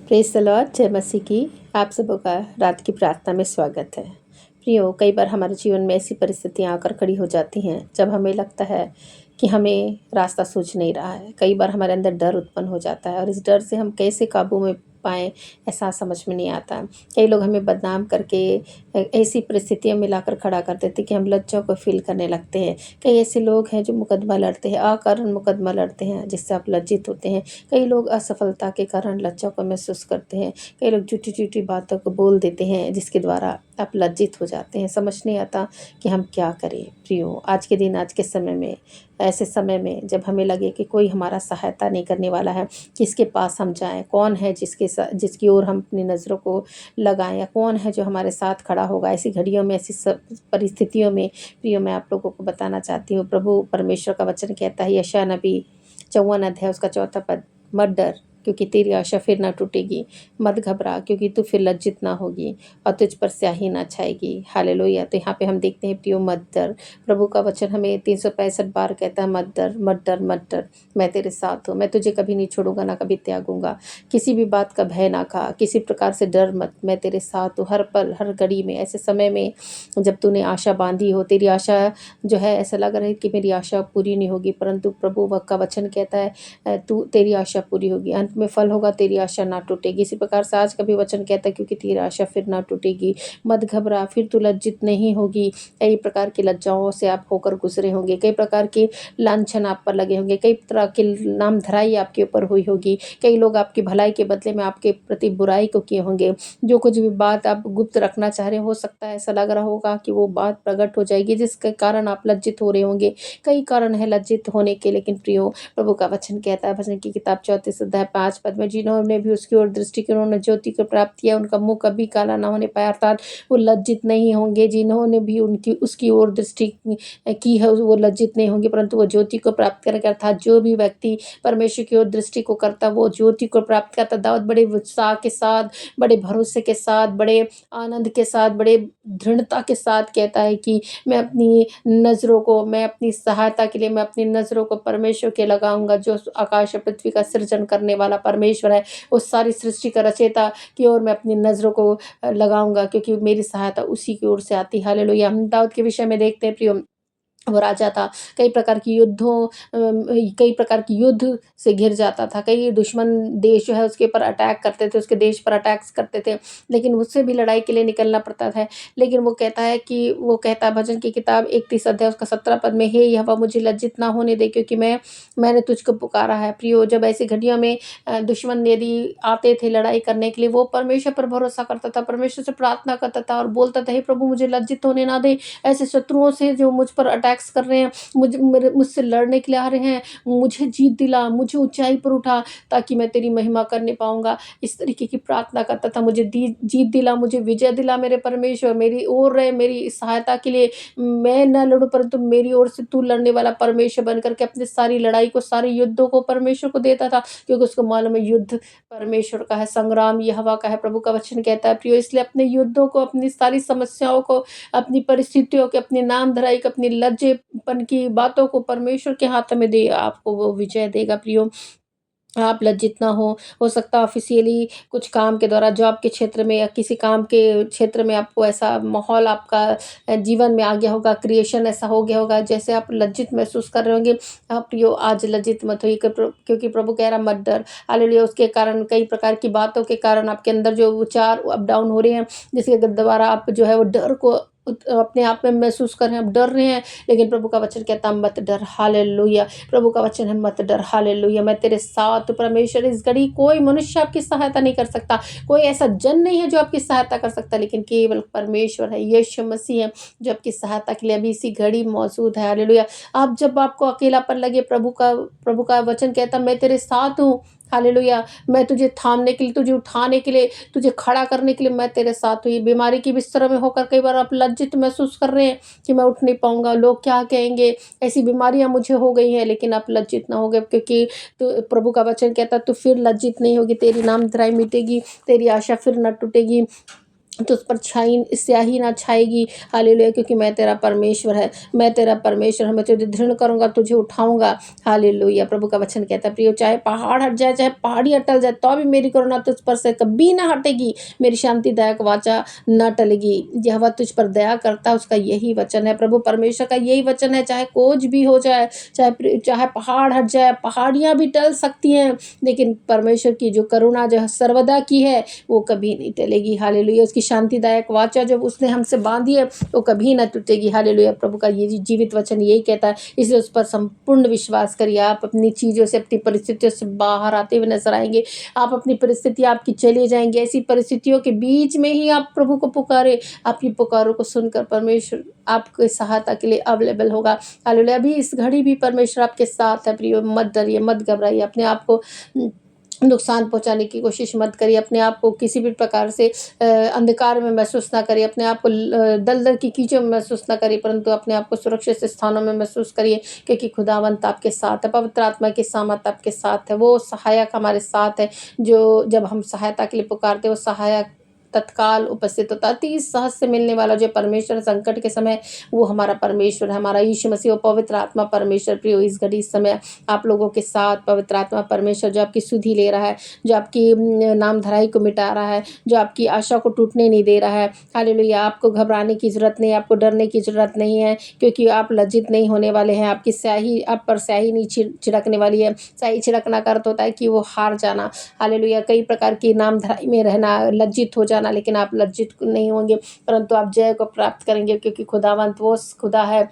Praise the Lord. जय मसीह की। आप सबों का रात की प्रार्थना में स्वागत है। प्रियो, कई बार हमारे जीवन में ऐसी परिस्थितियां आकर खड़ी हो जाती हैं जब हमें लगता है कि हमें रास्ता सूझ नहीं रहा है। कई बार हमारे अंदर डर उत्पन्न हो जाता है और इस डर से हम कैसे काबू में पाएँ, ऐसा समझ में नहीं आता। कई लोग हमें बदनाम करके ऐसी परिस्थितियों में लाकर खड़ा कर देते हैं कि हम लज्जा को फ़ील करने लगते हैं। कई ऐसे लोग हैं जो मुकदमा लड़ते हैं, अकारण मुकदमा लड़ते हैं, जिससे आप लज्जित होते हैं। कई लोग असफलता के कारण लज्जा को महसूस करते हैं। कई लोग झूठी-झूठी बातों को बोल देते हैं, जिसके द्वारा आप लज्जित हो जाते हैं। समझ नहीं आता कि हम क्या करें। प्रियो, आज के दिन, आज के समय में, ऐसे समय में जब हमें लगे कि कोई हमारा सहायता नहीं करने वाला है, किसके पास हम जाएँ? कौन है जिसकी ओर हम अपनी नज़रों को लगाएँ, या कौन है जो हमारे साथ खड़ा होगा? ऐसी घड़ियों में, ऐसी सब परिस्थितियों में प्रियो, मैं आप लोगों को बताना चाहती हूँ, प्रभु परमेश्वर का वचन कहता है, यशायाह नबी 54 अध्याय उसका 4 पद, मत डर, क्योंकि तेरी आशा फिर ना टूटेगी। मत घबरा, क्योंकि तू फिर लज्जित ना होगी और तुझ पर स्याही ना छाएगी। हालेलुया। तो यहाँ पे हम देखते हैं प्रियो, मत डर। प्रभु का वचन हमें 365 बार कहता है, मत डर, मत डर, मत डर, मैं तेरे साथ हूँ। मैं तुझे कभी नहीं छोड़ूंगा, ना कभी त्यागूंगा। किसी भी बात का भय ना खा, किसी प्रकार से डर मत, मैं तेरे साथ हूँ। हर पल, हर घड़ी में, ऐसे समय में जब तूने आशा बांधी हो, तेरी आशा जो है, ऐसा लग रहा है कि मेरी आशा पूरी नहीं होगी, परंतु प्रभु का वचन कहता है, तू तेरी आशा पूरी होगी, अंत में फल होगा, तेरी आशा ना टूटेगी। इसी प्रकार से आज का भी वचन कहता है, क्योंकि तेरी आशा फिर ना टूटेगी। मत घबरा, फिर तू लज्जित नहीं होगी। कई प्रकार की लज्जाओं से आप होकर गुजरे होंगे, कई प्रकार के लांछन आप पर लगे होंगे, कई तरह की नाम धराई आपके ऊपर हुई होगी। कई लोग आपकी भलाई के बदले में आपके प्रति बुराई को किए होंगे। जो कुछ भी बात आप गुप्त रखना चाह रहे हो सकता है ऐसा लग रहा होगा कि वो बात प्रकट हो जाएगी, जिसके कारण आप लज्जित हो रहे होंगे। कई कारण है लज्जित होने के, लेकिन प्रियो, प्रभु का वचन कहता है, भजन की किताब 34 अध्याय 5 पद में, जिन्होंने भी उसकी ओर दृष्टि की, उन्होंने ज्योति को प्राप्त किया, उनका मुंह कभी काला ना होने पाया। अर्थात वो लज्जित नहीं होंगे। जिन्होंने भी उसकी ओर दृष्टि की है, वो लज्जित नहीं होंगे, परंतु वो ज्योति को प्राप्त करेंगे। अर्थात जो भी व्यक्ति परमेश्वर की ओर दृष्टि को करता, वो ज्योति को प्राप्त करता। दाऊद बड़े उत्साह के साथ, बड़े भरोसे के साथ, बड़े आनंद के साथ, बड़े दृढ़ता के साथ कहता है कि मैं अपनी सहायता के लिए मैं अपनी नज़रों को परमेश्वर के लगाऊंगा, जो आकाश और पृथ्वी का सृजन करने वाला परमेश्वर है। उस सारी सृष्टि का रचयिता की ओर मैं अपनी नज़रों को लगाऊंगा, क्योंकि मेरी सहायता उसी की ओर से आती है। हालेलुया। हम दाऊद के विषय में देखते हैं प्रियो, वो राजा था। कई प्रकार की युद्ध से घिर जाता था। कई दुश्मन देश जो है उसके ऊपर अटैक करते थे, उसके देश पर अटैक्स करते थे, लेकिन उससे भी लड़ाई के लिए निकलना पड़ता था। लेकिन वो कहता है, भजन की किताब 31 अध्याय उसका 17 पद में, हे यहोवा, मुझे लज्जित ना होने दे, क्योंकि मैंने तुझको पुकारा है। प्रियो, जब ऐसी घड़ियों में दुश्मन यदि आते थे लड़ाई करने के लिए, वो परमेश्वर पर भरोसा करता था, परमेश्वर से प्रार्थना करता था और बोलता था, हे प्रभु, मुझे लज्जित होने ना दे। ऐसे शत्रुओं से जो मुझ पर अटैक्स कर रहे हैं, मुझसे लड़ने के लिए आ रहे हैं, मुझे जीत दिला, मुझे ऊंचाई पर उठा, ताकि मैं तेरी महिमा करने पाऊंगा। इस तरीके की प्रार्थना करता था, मुझे जीत दिला, मुझे विजय दिला मेरे परमेश्वर, मेरी ओर रहे, मेरी सहायता के लिए। मैं न लड़ूं, परंतु मेरी ओर से तू लड़ने वाला परमेश्वर बन करके अपनी सारी लड़ाई को, सारे युद्धों को परमेश्वर को देता था, क्योंकि उसको मालूम है युद्ध परमेश्वर का है, संग्राम यहोवा का है। प्रभु का वचन कहता है प्रियो, इसलिए अपने युद्धों को, अपनी सारी समस्याओं को, अपनी परिस्थितियों के, अपनी नाम धराई को, अपनी लज्जेपन की बातों को परमेश्वर के हाथ में दे, आपको वो विजय देगा। प्रियो, आप लज्जित ना हो सकता है ऑफिशियली कुछ काम के द्वारा, जॉब के क्षेत्र में या किसी काम के क्षेत्र में आपको ऐसा माहौल आपका जीवन में आ गया होगा, क्रिएशन ऐसा हो गया होगा, जैसे आप लज्जित महसूस कर रहे होंगे। आप प्रियो, आज लज्जित मत होइए, क्योंकि प्रभु कह रहा मत डर। हालेलुया। उसके कारण, कई प्रकार की बातों के कारण आपके अंदर जो विचार अप डाउन हो रहे हैं, जिसके द्वारा आप जो है वो डर को अपने आप में महसूस कर रहे हैं, आप डर रहे हैं, लेकिन प्रभु का वचन कहता है मत डर। हालेलुया। प्रभु का वचन है, मत डर। हालेलुया। मैं तेरे साथ। परमेश्वर, इस घड़ी कोई मनुष्य आपकी सहायता नहीं कर सकता, कोई ऐसा जन नहीं है जो आपकी सहायता कर सकता, लेकिन केवल परमेश्वर है, यीशु मसीह है, जो आपकी सहायता के लिए अभी इसी घड़ी मौजूद है। हालेलुया। जब आपको अकेलापन लगे, प्रभु का वचन कहता, मैं तेरे साथ हूँ। हालेलुया। मैं तुझे थामने के लिए, तुझे उठाने के लिए, तुझे खड़ा करने के लिए मैं तेरे साथ हूँ। ये बीमारी की बिस्तर में होकर कई बार आप लज्जित महसूस कर रहे हैं कि मैं उठ नहीं पाऊंगा, लोग क्या कहेंगे, ऐसी बीमारियां मुझे हो गई हैं, लेकिन आप लज्जित ना हो गए, क्योंकि तो प्रभु का वचन कहता, तू फिर लज्जित नहीं होगी, तेरी नाम धराई मिटेगी, तेरी आशा फिर न टूटेगी। तो उस पर स्याही ना छाएगी। हालेलुया, क्योंकि मैं तेरा परमेश्वर है, मैं तेरा परमेश्वर है, मैं तुझे दृढ़ करूँगा, तुझे उठाऊँगा। हालेलुया, प्रभु का वचन कहता है प्रियो, चाहे पहाड़ हट जाए, चाहे पहाड़ी अटल जाए, तो भी मेरी करुणा तुझ पर से कभी ना हटेगी, मेरी शांतिदायक वाचा न टलेगी। यहोवा तुझ पर दया करता है, उसका यही वचन है। प्रभु परमेश्वर का यही वचन है, चाहे कुछ भी हो जाए, चाहे पहाड़ हट जाए, पहाड़ियाँ भी टल सकती हैं, लेकिन परमेश्वर की जो करुणा जो सर्वदा की है वो कभी नहीं टलेगी। हालेलुया, उसकी शांतिदायक वाचा जब उसने हमसे बांधी है वो कभी ना टूटेगी। हालेलुया, प्रभु का ये जीवित वचन यही कहता है, इसलिए उस पर संपूर्ण विश्वास करिए। आप अपनी चीज़ों से, अपनी परिस्थितियों से बाहर आते हुए नजर आएंगे। आप अपनी परिस्थिति आपकी चली जाएंगे, ऐसी परिस्थितियों के बीच में ही आप प्रभु को पुकारे, आपकी पुकारों को सुनकर परमेश्वर आपके सहायता के लिए अवेलेबल होगा। हालेलुया, अभी इस घड़ी भी परमेश्वर आपके साथ है। प्रियो, मत डरिए, मत घबराइए, अपने आप को नुकसान पहुंचाने की कोशिश मत करिए, अपने आप को किसी भी प्रकार से अंधकार में महसूस ना करिए, अपने आप को दलदल की कीचों में महसूस ना करिए, परंतु अपने आप को सुरक्षित स्थानों में महसूस करिए, क्योंकि खुदावंत आपके साथ है, पवित्र आत्मा की सामर्थ आपके साथ है, वो सहायक हमारे साथ है, जो जब हम सहायता के लिए पुकारते वो सहायक तत्काल उपस्थित होता है। अति सहज से मिलने वाला जो परमेश्वर संकट के समय, वो हमारा परमेश्वर है, हमारा यीशु मसीह, वो पवित्र आत्मा परमेश्वर। प्रियो, इस घड़ी इस समय आप लोगों के साथ पवित्र आत्मा परमेश्वर जो आपकी सुधि ले रहा है, जो आपकी नाम धराई को मिटा रहा है, जो आपकी आशा को टूटने नहीं दे रहा है। हालेलुया, आपको घबराने की जरूरत नहीं, आपको डरने की जरूरत नहीं है, क्योंकि आप लज्जित नहीं होने वाले हैं। आपकी स्याही, आप पर स्याही नहीं छिड़कने वाली है। स्याही छिड़कना का अर्थ होता है कि वो हार जाना। हालेलुया, कई प्रकार की नाम धराई में रहना, लज्जित हो जाना, लेकिन आप लज्जित नहीं होंगे, परंतु आप जय को प्राप्त करेंगे, क्योंकि खुदावंत वो खुदा है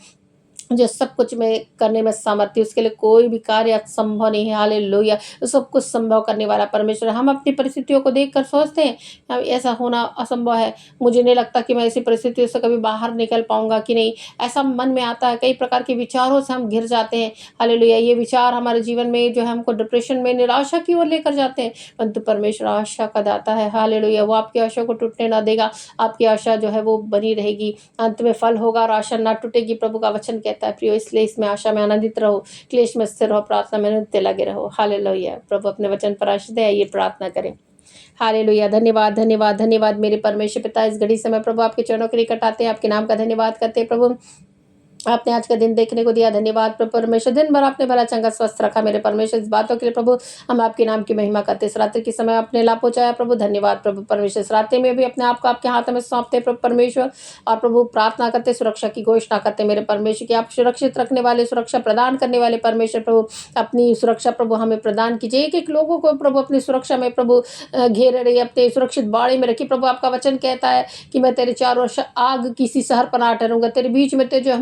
जो सब कुछ में करने में सामर्थ्य, उसके लिए कोई भी कार्य असंभव नहीं है। हालेलुया, सब कुछ संभव करने वाला परमेश्वर। हम अपनी परिस्थितियों को देखकर सोचते हैं ऐसा होना असंभव है, मुझे नहीं लगता कि मैं ऐसी परिस्थितियों से कभी बाहर निकल पाऊंगा कि नहीं, ऐसा मन में आता है। कई प्रकार के विचारों से हम घिर जाते हैं। हालेलुया, ये विचार हमारे जीवन में जो है हमको डिप्रेशन में, निराशा की ओर लेकर जाते हैं, परंतु परमेश्वर आशा का दाता है। हालेलुया, वो आपकी आशा को टूटने ना देगा, आपकी आशा जो है वो बनी रहेगी, अंत में फल होगा और आशा ना टूटेगी। प्रभु का वचन कहता है प्रियो, इसलिए इसमें आशा में आनंदित रहो, क्लेश में स्थिर रहो, प्रार्थना में नित्य लगे रहो। हालेलुया, प्रभु अपने वचन पर आशीष दे, ये प्रार्थना करें। हालेलुया, धन्यवाद धन्यवाद धन्यवाद मेरे परमेश्वर पिता, इस घड़ी समय प्रभु आपके चरणों के निकट आते हैं, आपके नाम का धन्यवाद करते हैं। प्रभु, आपने आज का दिन देखने को दिया, धन्यवाद प्रभु परमेश्वर। दिन भर आपने भला चंगा स्वस्थ रखा मेरे परमेश्वर, इस बातों के लिए प्रभु हम आपके नाम की महिमा करते। इस रात्रि के समय आपने लाभ पहुंचाया प्रभु, धन्यवाद प्रभु परमेश्वर। इस रात्रि में भी अपने आप को आपके हाथों में सौंपते प्रभु परमेश्वर, और प्रभु प्रार्थना करते, सुरक्षा की घोषणा करते मेरे परमेश्वर की आप सुरक्षित रखने वाले, सुरक्षा प्रदान करने वाले परमेश्वर। प्रभु अपनी सुरक्षा प्रभु हमें प्रदान कीजिए, एक एक लोगों को प्रभु अपनी सुरक्षा में प्रभु घेरे रही, अपने सुरक्षित बाड़े में रखिए। प्रभु आपका वचन कहता है कि मैं तेरे चारों आग किसी शहर पर ना ठहरूंगा, तेरे बीच में तेजो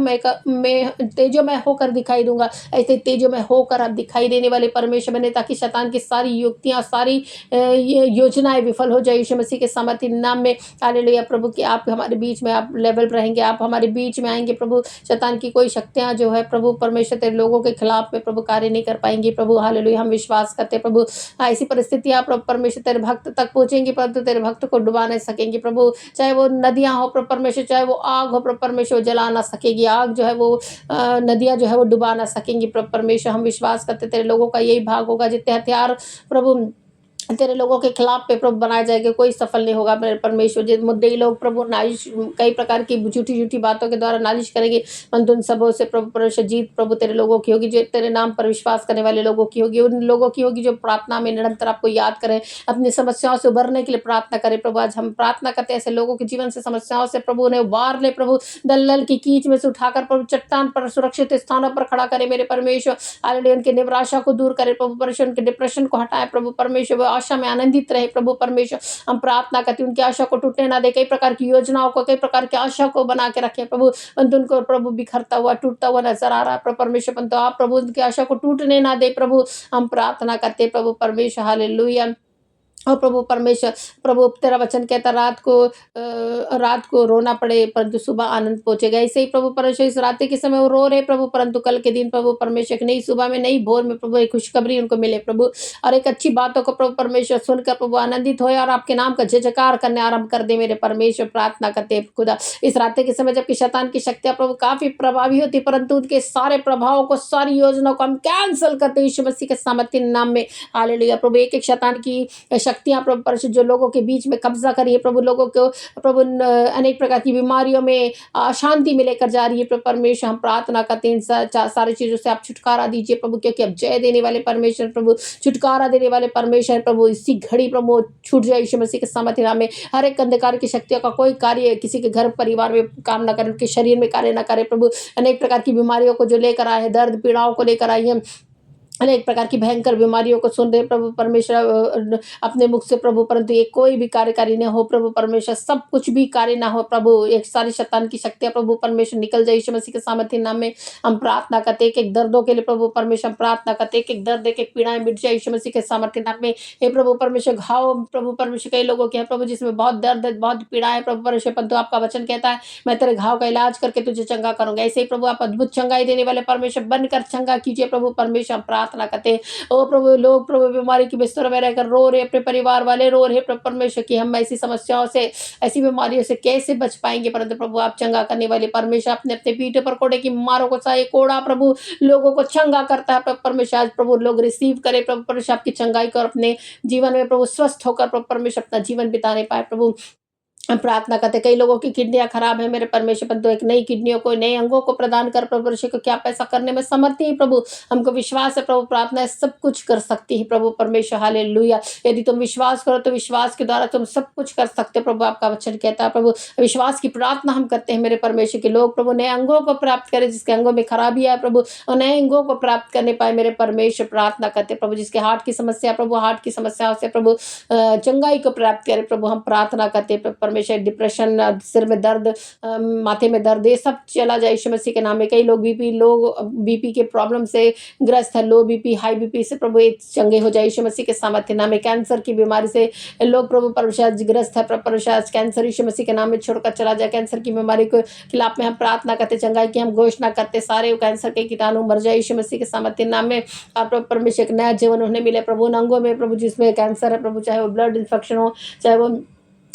मैं तेजोमय होकर दिखाई दूंगा। ऐसे तेजोमय होकर आप दिखाई देने वाले परमेश्वर बने, ताकि शैतान की सारी युक्तियां, सारी ये योजनाएं विफल हो जाए यीशु मसीह के सामर्थ्य नाम में। हालेलुया, प्रभु कि आप हमारे बीच में आप लेवल रहेंगे, आप हमारे बीच में आएंगे प्रभु। शैतान की कोई शक्तियां जो है प्रभु परमेश्वर तेरे लोगों के खिलाफ में प्रभु कार्य नहीं कर पाएंगी प्रभु। हालेलुया, हम विश्वास करते हैं प्रभु, ऐसी परिस्थितियां प्रभु परमेश्वर तेरे भक्त तक पहुंचेंगी, परंतु तेरे भक्त को डुबा नहीं सकेंगी प्रभु। चाहे वो नदियां हो प्रभु परमेश्वर, चाहे वो आग हो प्रभु परमेश्वर, जला ना सकेगी। आग जो है वो नदियां जो है वो डुबा ना सकेंगी प्रभु परमेश्वर। हम विश्वास करते तेरे लोगों का यही भाग होगा, जितने हथियार प्रभु तेरे लोगों के खिलाफ पे प्रभु बनाए जाएंगे, कोई सफल नहीं होगा मेरे परमेश्वर। जिस मुद्दे लोग प्रभु नालिश, कई प्रकार की झूठी झूठी बातों के द्वारा नालिश करेंगे, परंतु उन सबों से प्रभु परमेश्वर जीत प्रभु तेरे लोगों की होगी, जो तेरे नाम पर विश्वास करने वाले लोगों की होगी, उन लोगों की होगी जो प्रार्थना में निरंतर आपको याद करें, अपनी समस्याओं से उभरने के लिए प्रार्थना करें प्रभु। आज हम प्रार्थना करते हैं ऐसे लोगों के जीवन से, समस्याओं से प्रभु उन्हें उबार ले प्रभु, दलदल की कीच में से उठाकर प्रभु चट्टान पर सुरक्षित स्थानों पर खड़ा करे मेरे परमेश्वर। हालेलुया, उनके निराशा को दूर करे प्रभु परमेश्वर, उनके डिप्रेशन को हटाए प्रभु परमेश्वर, वो आशा में आनंदित रहे प्रभु परमेश्वर। हम प्रार्थना करते उनकी आशा को टूटने ना दे, कई प्रकार की योजनाओं को, कई प्रकार की आशा को बना के रखे प्रभु, परंतु उनको प्रभु बिखरता हुआ, टूटता हुआ नजर आ रहा है प्रभु परमेश्वर, परंतु आप प्रभु उनकी आशा को टूटने ना दे प्रभु। हम प्रार्थना करते प्रभु परमेश्वर। हालेलुया, और प्रभु परमेश्वर, प्रभु तेरा वचन कहता रात को रोना पड़े परंतु सुबह आनंद पहुंचेगा। ऐसे ही प्रभु परमेश्वर इस रात्रि के समय वो रो रहे प्रभु, परंतु कल के दिन प्रभु परमेश्वर एक नई सुबह में, नई भोर में प्रभु एक खुशखबरी उनको मिले प्रभु, और एक अच्छी बातों को प्रभु परमेश्वर सुनकर प्रभु आनंदित होए और आपके नाम का जय जयकार करने आरंभ कर दे मेरे परमेश्वर। प्रार्थना करते हैं खुदा इस रात्रि के समय, जबकि शैतान की शक्तियां प्रभु काफी प्रभावी होती, परंतु उनके सारे प्रभावों को, सारी योजनाओं को हम कैंसिल करते हैं यीशु मसीह के सामर्थ्य नाम में। हालेलुया, प्रभु एक एक शैतान की शक्तियाँ प्रभु परमेश्वर जो लोगों के बीच में कब्जा कर रही है प्रभु, लोगों को प्रभु अनेक प्रकार की बीमारियों में अशांति में लेकर जा रही है प्रभु परमेश्वर, हम प्रार्थना करते हैं इन सारी चीज़ों से आप छुटकारा दीजिए प्रभु, क्योंकि अब जय देने वाले परमेश्वर प्रभु, छुटकारा देने वाले परमेश्वर प्रभु, इसी घड़ी प्रभु छूट जाए यीशु मसीह के सामर्थ्य नाम में। हर एक अंधकार की शक्तियों का कोई कार्य किसी के घर परिवार में काम ना करे, उनके शरीर में कार्य ना करे प्रभु। अनेक प्रकार की बीमारियों को जो लेकर आए हैं, दर्द पीड़ाओं को लेकर आई हैं, अनेक प्रकार की भयंकर बीमारियों को सुन रहे प्रभु परमेश्वर अपने मुख से प्रभु, परंतु ये कोई भी कार्यकारी न हो प्रभु परमेश्वर, सब कुछ भी कार्य ना हो प्रभु, एक सारी शैतान की शक्तियां प्रभु परमेश्वर निकल जाए यीशु मसीह के सामर्थ्य नाम में। हम प्रार्थना करते एक एक दर्दों के लिए प्रभु परमेश्वर, हम प्रार्थना करते एक एक दर्द एक एक पीड़ाएं मिट जाए यीशु मसीह के सामर्थ्य नाम में। हे प्रभु परमेश्वर, घाव प्रभु परमेश्वर कई लोगों के हैं प्रभु जिसमें बहुत दर्द है, बहुत पीड़ा है प्रभु परमेश्वर, परंतु आपका वचन कहता है मैं तेरे घाव का इलाज करके तुझे चंगा करूंगा। ऐसे ही प्रभु आप अद्भुत चंगाई देने वाले परमेश्वर बनकर चंगा कीजिए प्रभु परमेश्वर, हम प्रार्थना करते हैं। ओ प्रभु, लोग प्रभु बीमारी की बिस्तर में रहकर रो रहे, अपने परिवार वाले रो रहे प्रभु परमेश्वर की हम ऐसी समस्याओं से, ऐसी बीमारियों से कैसे बच पाएंगे, परंतु प्रभु आप चंगा करने वाले परमेश्वर, अपने अपने पीठ पर कोड़े की मारों को सहाय कोड़ा प्रभु लोगों को चंगा करता है प्रभु परमेश्वर। आज प्रभु लोग रिसीव करे प्रभु परमेश्वर आपकी चंगाई को, अपने जीवन में प्रभु स्वस्थ होकर प्रभु परमेश्वर अपना जीवन बिताने पाए प्रभु। हम प्रार्थना करते कई लोगों की किडनियां खराब है मेरे परमेश्वर, परंतु एक नई किडनियों को, नए अंगों को प्रदान कर प्रभु परमेश्वर, को क्या पैसा करने में समर्थी है प्रभु, हमको विश्वास है प्रभु, प्रार्थना है सब कुछ कर सकती है प्रभु परमेश्वर, हालेलुया। यदि तुम विश्वास करो तो विश्वास के द्वारा तुम सब कुछ कर सकते हो प्रभु, आपका वचन कहता है प्रभु। विश्वास की प्रार्थना हम करते हैं मेरे परमेश्वर के लोग प्रभु नए अंगों को प्राप्त करें, जिसके अंगों में खराबी है प्रभु और नए अंगों को प्राप्त करने पाए मेरे परमेश्वर, प्रार्थना करते प्रभु। जिसके हार्ट की समस्या प्रभु, हार्ट की समस्याओं से प्रभु चंगाई को प्राप्त करे प्रभु, हम प्रार्थना करते परमेश्वर। डिप्रेशन, सिर में दर्द, माथे में दर्द, ये सब चला जाए यीशु मसीह के नाम में। कई लोग बीपी के प्रॉब्लम से ग्रस्त है, लो बीपी, हाई बीपी से प्रभु ये चंगे हो जाए यीशु मसीह के सामर्थ्य नाम में। कैंसर की बीमारी से लोग प्रभु परमेश्वर ग्रस्त है, प्रभु परमेश्वर कैंसर यीशु मसीह के नाम में छोड़कर चला जाए। कैंसर की बीमारी के खिलाफ में हम प्रार्थना करते, चंगाई की हम घोषणा करते, सारे कैंसर के कीटाणु मर जाए यीशु मसीह के सामर्थ्य नाम में। और प्रभु परमेश्वर एक नया जीवन उन्हें मिले प्रभु उन अंगों में प्रभु जिसमें कैंसर है प्रभु, चाहे वो ब्लड इन्फेक्शन हो, चाहे वो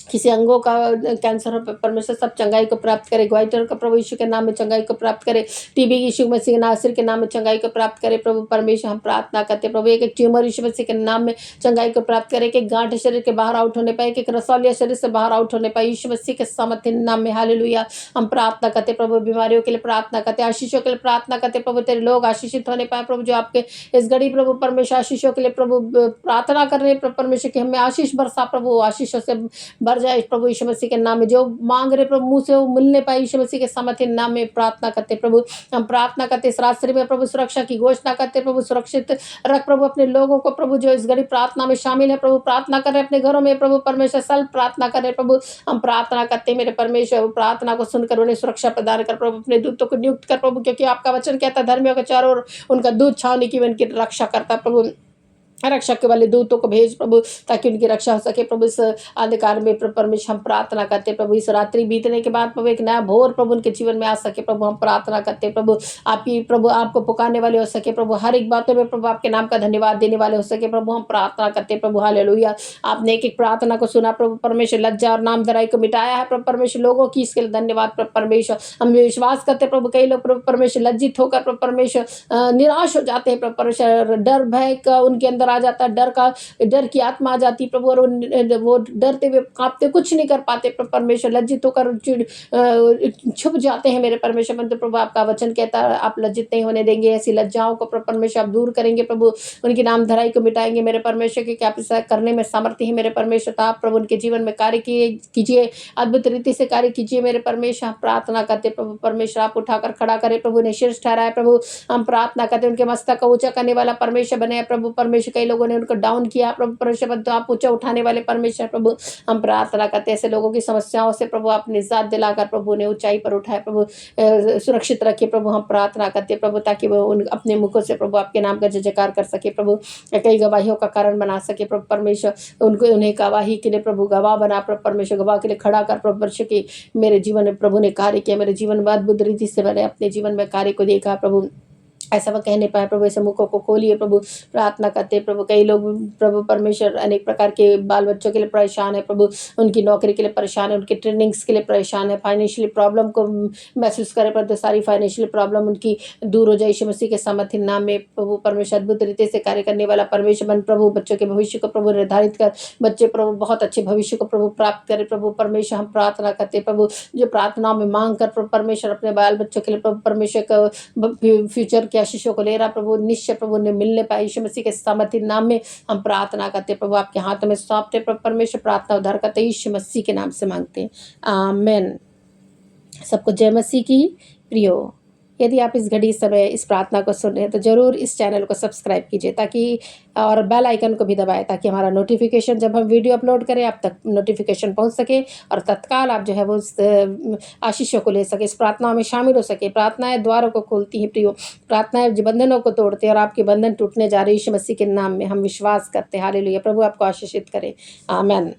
किसी अंगों का कैंसर हो, परमेश्वर सब चंगाई को प्राप्त करे। ग्वाइटर का प्रभु यीशु के नाम में चंगाई को प्राप्त करे। टीबी यीशु मसीह नासिर के नाम में चंगाई को प्राप्त करे प्रभु परमेश्वर, हम प्रार्थना करते प्रभु। एक एक ट्यूमर यीशु मसीह के नाम में चंगाई को प्राप्त करे। एक गांठ शरीर के बाहर आउट होने पाए, एक रसौलिया शरीर से बाहर आउट होने पाए यीशु मसीह के सामर्थ्य नाम में, हालेलुया। हम प्रार्थना करते प्रभु, बीमारियों के लिए प्रार्थना करते, आशीषों के लिए प्रार्थना करते प्रभु, तेरे लोग आशीषित होने पाए प्रभु, जो आपके इस घड़ी प्रभु परमेश्वर आशीषों के लिए प्रभु प्रार्थना कर रहे हैं प्रभु परमेश्वर की, हमें आशीष बरसा प्रभु, आशीषों से भर जाए प्रभु यीशु मसीह के नाम में। जो मांग रहे प्रभु मुंह से वो मिलने पाए यीशु मसीह के सामर्थ्य नाम में प्रार्थना करते प्रभु। हम प्रार्थना करते इस रात्रि में प्रभु सुरक्षा की घोषणा करते प्रभु, सुरक्षित रख प्रभु अपने लोगों को प्रभु, जो इस घड़ी प्रार्थना में शामिल है प्रभु, प्रार्थना कर रहे अपने घरों में प्रभु परमेश्वर, सल प्रार्थना कर रहे प्रभु। हम प्रार्थना करते मेरे परमेश्वर, प्रार्थना को सुनकर उन्हें सुरक्षा प्रदान कर प्रभु, अपने दूतों को नियुक्त कर प्रभु, क्योंकि आपका वचन कहता है धर्मियों के चारों ओर उनका दूत छावनी की उनकी रक्षा करता प्रभु। रक्षक वाले दूतों को भेज प्रभु, ताकि उनकी रक्षा हो सके प्रभु। इस अंधकार में प्रभु परमेश्वर हम प्रार्थना करते प्रभु, इस रात्रि बीतने के बाद प्रभु एक नया भोर प्रभु उनके जीवन में आ सके प्रभु, हम प्रार्थना करते प्रभु। आपकी प्रभु आपको पुकारने वाले हो सके प्रभु, हर एक बातों में प्रभु आपके नाम का धन्यवाद देने वाले हो सके प्रभु, हम प्रार्थना करते प्रभु, हालेलुया। आपने एक एक प्रार्थना को सुना प्रभु परमेश्वर, लज्जा और नामधराई को मिटाया है प्रभु परमेश्वर लोगों की, इसके लिए धन्यवाद प्रभु परमेश्वर। हम विश्वास करते प्रभु, कई लोग प्रभु परमेश्वर लज्जित होकर प्रभु परमेश्वर निराश हो जाते हैं प्रभु परमेश्वर, डर भय का उनके अंदर आ जाता है, डर की आत्मा आ जाती प्रभु, और वो डरते हुए कांपते, कुछ नहीं कर पाते प्रभु परमेश्वर, लज्जित होकर छुप जाते हैं मेरे परमेश्वर। परंतु प्रभु आपका वचन कहता है आप लज्जित नहीं होने देंगे, ऐसी लज्जाओं को प्रभु परमेश्वर आप दूर करेंगे प्रभु, उनकी नाम धराई को मिटाएंगे मेरे परमेश्वर के, क्या ऐसा करने में सामर्थ्य है मेरे परमेश्वर। तो आप प्रभु उनके जीवन में कार्य कीजिए, अद्भुत रीति से कार्य कीजिए मेरे परमेश्वर। हम प्रार्थना करते प्रभु परमेश्वर, आप उठाकर खड़ा करे प्रभु, ने शीर्ष ठहराए प्रभु। हम प्रार्थना करते उनके मस्तक को ऊंचा करने वाला परमेश्वर बने प्रभु परमेश्वर। कई लोगों ने उनको डाउन किया प्रभु परमेश्वर, तो आप ऊंचा उठाने वाले परमेश्वर प्रभु। हम प्रार्थना करते ऐसे लोगों की समस्याओं से प्रभु आप निजात दिलाकर प्रभु ने ऊंचाई पर उठाए प्रभु, सुरक्षित रखिए प्रभु। हम प्रार्थना करते प्रभु, ताकि वो उन अपने मुखों से प्रभु आपके नाम का जय जयकार कर सके प्रभु, कई गवाहियों का कारण बना सके प्रभु परमेश्वर। उनको उन्हें गवाही के लिए प्रभु गवाह बना प्रभु परमेश्वर, गवाह के लिए खड़ा कर प्रभु परमेश्वर की मेरे जीवन में प्रभु ने कार्य किया, मेरे जीवन में अद्भुत रीति से मैंने अपने जीवन में कार्य को देखा प्रभु। ऐसा वह कह नहीं पाए प्रभु, ऐसे मुखों को खोलिए प्रभु। प्रार्थना करते हैं प्रभु, कई लोग प्रभु परमेश्वर अनेक प्रकार के बाल बच्चों के लिए परेशान है प्रभु, उनकी नौकरी के लिए परेशान है, उनकी ट्रेनिंग्स के लिए परेशान है, फाइनेंशियली प्रॉब्लम को महसूस करे प्रभु, सारी फाइनेंशियल प्रॉब्लम उनकी दूर हो जाए यीशु मसीह के सामर्थ्य नाम में प्रभु। परमेश्वर अद्भुत रीति से कार्य करने वाला परमेश्वर बन प्रभु, बच्चों के भविष्य को प्रभु निर्धारित कर, बच्चे प्रभु बहुत अच्छे भविष्य को प्रभु प्राप्त करे प्रभु। परमेश्वर हम प्रार्थना करते हैं प्रभु, जो प्रार्थनाओं में मांग कर प्रभु परमेश्वर अपने बाल बच्चों के लिए प्रभु परमेश्वर का फ्यूचर के आशीषों को ले रहा प्रभु, निश्चय प्रभु ने मिलने पाए यीशु मसीह के सामर्थ्य नाम में हम प्रार्थना करते हैं प्रभु। आपके हाथों में सौंपते प्रभु परमेश्वर, प्रार्थना उद्धार करते यीशु मसीह के नाम से मांगते हैं, आमीन। सबको जय मसीह की। प्रियो, यदि आप इस घड़ी समय इस प्रार्थना को सुन रहे हैं तो ज़रूर इस चैनल को सब्सक्राइब कीजिए, ताकि और बेल आइकन को भी दबाएं, ताकि हमारा नोटिफिकेशन जब हम वीडियो अपलोड करें आप तक नोटिफिकेशन पहुंच सके और तत्काल आप जो है वो उस आशीषों को ले सके, इस प्रार्थनाओं में शामिल हो सके। प्रार्थनाएं द्वारों को खोलती हैं प्रियो, प्रार्थनाएं बंधनों को तोड़ते हैं और आपके बंधन टूटने जा रहे यीशु मसीह के नाम में हम विश्वास करते हैं। हालेलुया। प्रभु आपको आशीषित करे, आमीन।